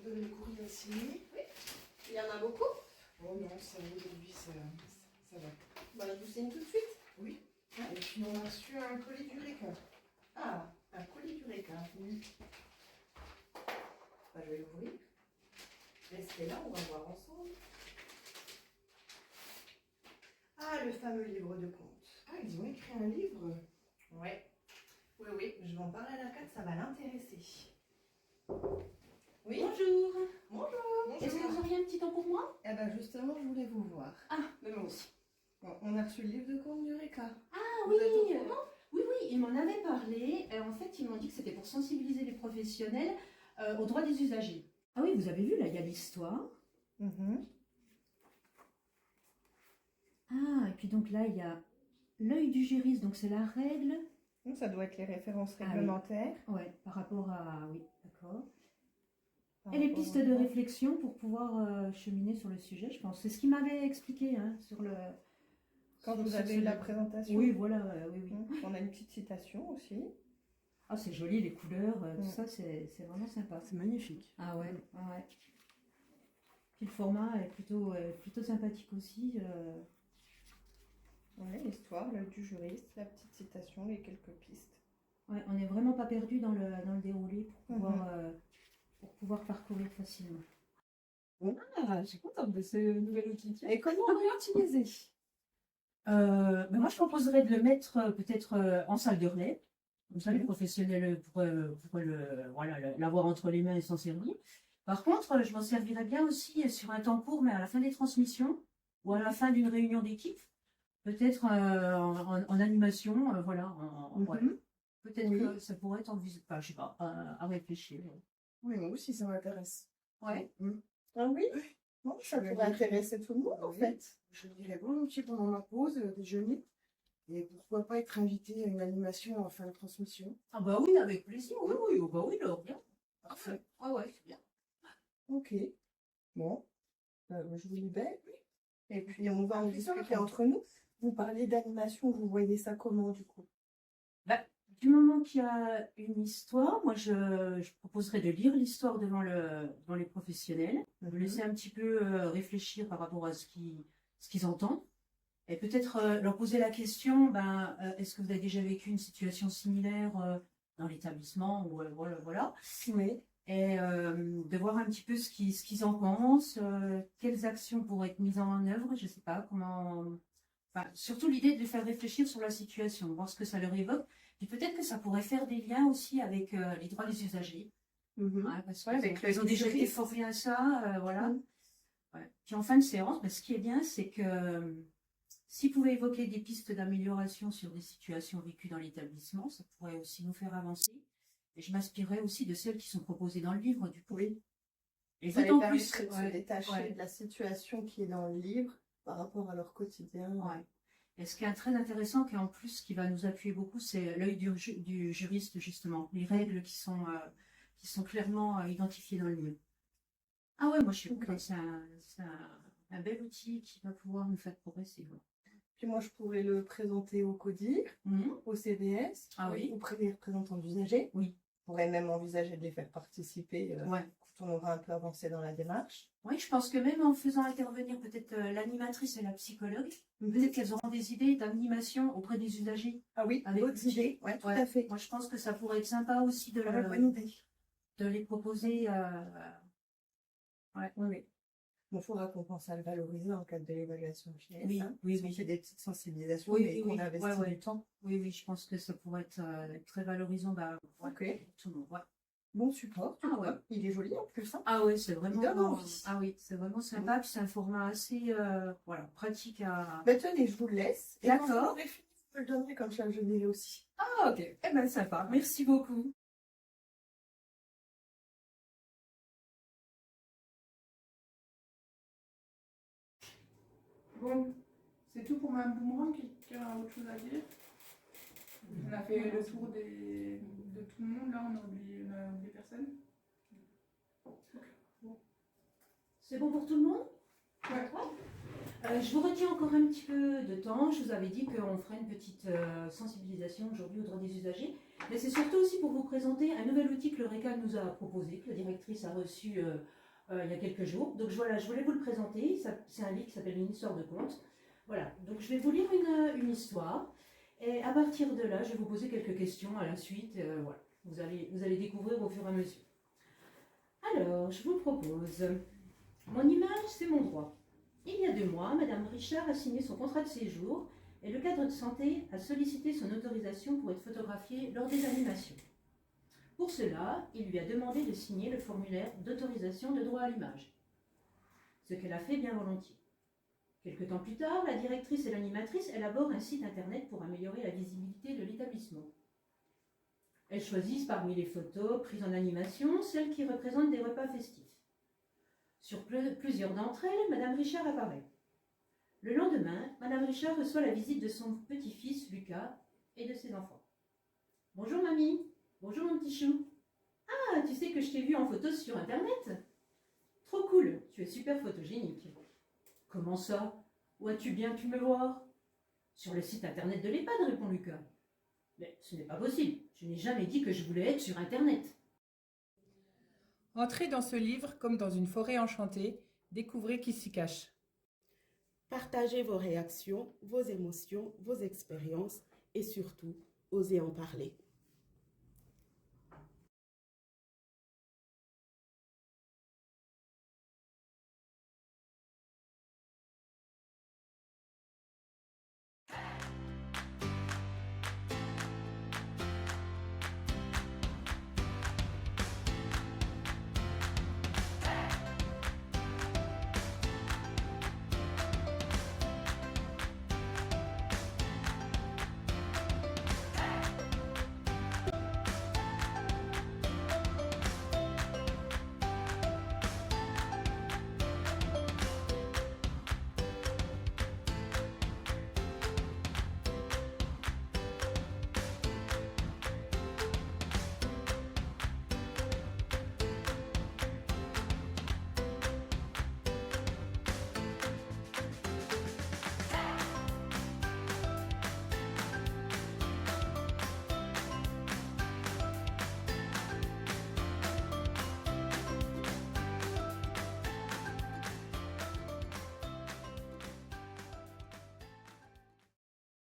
donner les courriers à signer. Oui. Il y en a beaucoup? Oh non, ça aujourd'hui, ça va. Bah, je vous signe tout de suite. Oui. Et puis on a reçu un colis du RECA. Ah, un colis du RECA. Oui. Bah, je vais l'ouvrir. Restez là, on va voir ensemble. Ah, le fameux livre de compte. Ah, ils ont écrit un livre. Ouais. Oui, oui, je vais en parler à la Kat, ça va l'intéresser. Oui. Bonjour. Bonjour. Est-ce que vous auriez un petit temps pour moi? Eh ben justement, je voulais vous voir. Ah, mais moi aussi. Bon, on a reçu le livre de compte du RECA. Ah Vous oui, êtes au courant? oui, ils m'en avaient parlé. En fait, ils m'ont dit que c'était pour sensibiliser les professionnels aux droits des usagers. Ah oui, vous avez vu, là, il y a l'histoire. Ah, et puis donc là, il y a l'œil du juriste, donc c'est la règle. Donc, ça doit être les références Ah oui. réglementaires. Ouais, par rapport à... Oui, d'accord. Par Et les rapport pistes au- de réflexion pour pouvoir cheminer sur le sujet, je pense. C'est ce qu'il m'avait expliqué, hein, sur le... Quand sur- vous sur avez ce eu la livre. présentation. Oui, voilà, oui. On a une petite citation aussi. Ah, c'est joli, les couleurs, tout ça, c'est vraiment sympa. C'est magnifique. Ah ouais, ouais. Puis le format est plutôt sympathique aussi. Ouais, l'histoire, l'œil du juriste, la petite citation, les quelques pistes. Ouais, on n'est vraiment pas perdu dans le déroulé pour pouvoir parcourir facilement. Ah, je suis contente de ce nouvel outil. Et comment on va l'utiliser? Ben moi, je proposerais de le mettre peut-être en salle de relais. Comme ça, les professionnels pourraient l'avoir entre les mains et s'en servir. Par contre, je m'en servirais bien aussi sur un temps court, mais à la fin des transmissions ou à la fin d'une réunion d'équipe. Peut-être en animation, ouais. Peut-être que ça pourrait être enfin, je sais pas, à réfléchir. Oui, moi aussi, ça m'intéresse. Ouais. Ah oui? Bon, ça pourrait intéresser tout le monde, en Oui. fait. Je dirais volontiers pendant ma pause déjeuner. Et pourquoi pas être invité à une animation en fin de transmission. Ah bah oui, avec plaisir. Oui, oh bah oui, alors bien. Parfait. Ah ouais, c'est bien. Ok. Bon. Je vous libère. Et puis, on va en Puis ça, discuter attends. entre nous. Vous parlez d'animation, vous voyez ça comment, du coup? Du moment qu'il y a une histoire, moi je proposerais de lire l'histoire devant les professionnels, de laisser un petit peu réfléchir par rapport à ce qu'ils entendent, et peut-être leur poser la question, est-ce que vous avez déjà vécu une situation similaire dans l'établissement, ou voilà, Oui. et de voir un petit peu ce qu'ils en pensent, quelles actions pourraient être mises en œuvre, je ne sais pas comment... Enfin, surtout l'idée de les faire réfléchir sur la situation, voir ce que ça leur évoque. Et peut-être que ça pourrait faire des liens aussi avec les droits des usagers. Ouais, parce Ouais, avec qu'ils ont déjà été juriste. formés à ça, voilà. Mhm. Ouais. Puis en fin de séance, ce qui est bien, c'est que s'ils pouvaient évoquer des pistes d'amélioration sur des situations vécues dans l'établissement, ça pourrait aussi nous faire avancer. Et je m'inspirerais aussi de celles qui sont proposées dans le livre, du coup. Oui. Et Ça les d'autant plus, permettrait de se détacher de la situation qui est dans le livre par rapport à leur quotidien. Ouais. Et ce qui est très intéressant, et en plus qui va nous appuyer beaucoup, c'est l'œil du juriste, justement. Les règles qui sont clairement identifiées dans le livre. Ah ouais, moi je suis contente. C'est un bel outil qui va pouvoir nous faire progresser. Ouais. Puis moi, je pourrais le présenter au CODIR, au CDS, Ah oui. auprès des représentants d'usagers. Oui. On pourrait même envisager de les faire participer Ouais. quand on aura un peu avancé dans la démarche. Oui, je pense que même en faisant intervenir peut-être l'animatrice et la psychologue, peut-être qu'elles auront des idées d'animation auprès des usagers. Ah oui, Avec d'autres idées. Ouais, tout à fait. Moi je pense que ça pourrait être sympa aussi de Bonne idée. les proposer. Oui. Bon, il faudra qu'on pense à le valoriser en cadre de l'évaluation finale. Oui, Si on fait des petites sensibilisations, Oui, mais qu'on investit du temps. Oui, je pense que ça pourrait être très valorisant. Ok. Tout le monde, ouais. Bon support. Ah ouais. Il est joli en plus. Hein. Ah ouais, c'est vraiment. Il donne envie. Ah oui, c'est vraiment sympa. Puis c'est un format assez pratique à. Ben, tenez, je vous le laisse. Et D'accord. quand vous aurez fini, je le donnerai comme ça, je le dirai aussi. Ah ok. Eh ben sympa. Merci beaucoup. Bon, c'est tout pour ma boomerang. Quelqu'un a autre chose à dire? On a fait le tour de tout le monde, là, on a oublié personne. C'est bon pour tout le monde? Ouais. Je vous retiens encore un petit peu de temps. Je vous avais dit qu'on ferait une petite sensibilisation aujourd'hui aux droits des usagers. Mais c'est surtout aussi pour vous présenter un nouvel outil que l'Eureka nous a proposé, que la directrice a reçu il y a quelques jours. Donc voilà, je voulais vous le présenter. C'est un livre qui s'appelle Une histoire de conte. Voilà, donc je vais vous lire une histoire. Et à partir de là, je vais vous poser quelques questions à la suite. Voilà, vous allez découvrir au fur et à mesure. Alors, je vous propose... Mon image, c'est mon droit. Il y a 2 mois, Madame Richard a signé son contrat de séjour et le cadre de santé a sollicité son autorisation pour être photographiée lors des animations. Pour cela, il lui a demandé de signer le formulaire d'autorisation de droit à l'image, ce qu'elle a fait bien volontiers. Quelque temps plus tard, la directrice et l'animatrice élaborent un site internet pour améliorer la visibilité de l'établissement. Elles choisissent parmi les photos prises en animation celles qui représentent des repas festifs. Sur plusieurs d'entre elles, Madame Richard apparaît. Le lendemain, Madame Richard reçoit la visite de son petit-fils Lucas et de ses enfants. « Bonjour mamie, bonjour mon petit chou. Ah, tu sais que je t'ai vu en photo sur internet? Trop cool, tu es super photogénique. Comment ça? Où as-tu bien pu me voir? Sur le site internet de l'EHPAD, répond Lucas. Mais ce n'est pas possible, je n'ai jamais dit que je voulais être sur internet. Entrez dans ce livre comme dans une forêt enchantée, découvrez qui s'y cache. Partagez vos réactions, vos émotions, vos expériences et surtout, osez en parler.